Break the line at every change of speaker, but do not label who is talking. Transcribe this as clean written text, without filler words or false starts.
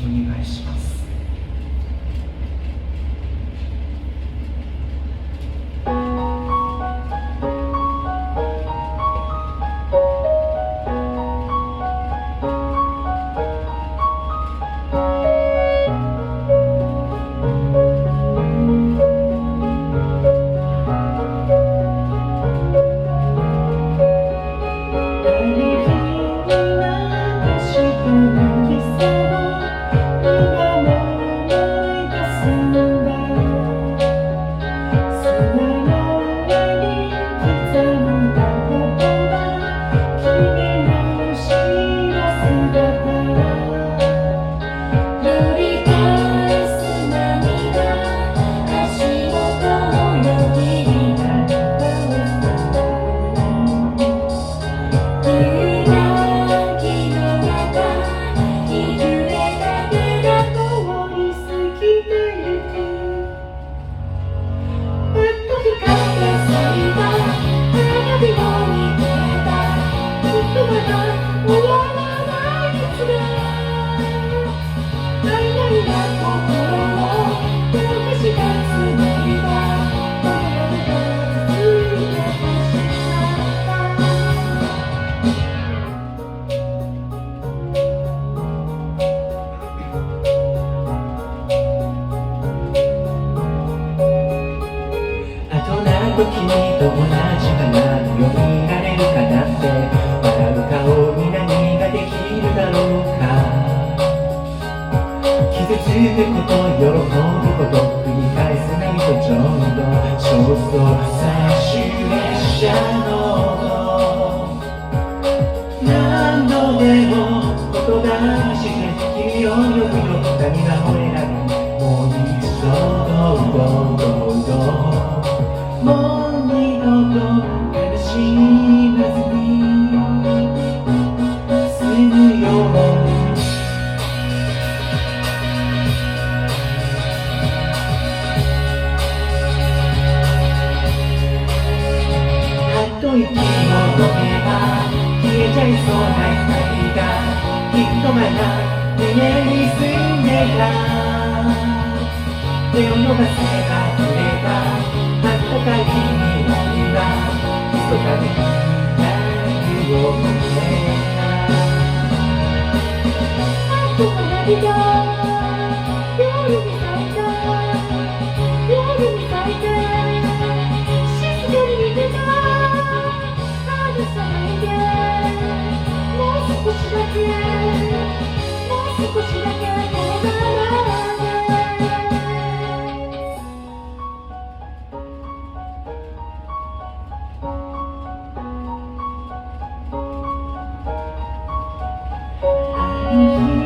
お願いします。君と同じ花のようになれるかなって笑う顔に何ができるだろうか。傷つくこと喜ぶこと繰り返す波とちょうど焦燥最終列車の何度でも言葉にして君を呼ぶよ涙を選びもう一度どうぞもう二度と悲しまずに済むようにあと息を飲めば消えちゃいそうな光がきっとまだ胸に住んでた手を伸ばせば触れた高い君は密かに何を見てた花火が夜に咲いた夜に咲いて静かに見てた離さないでもう少しだけもう少しだけこのままMm-hmm.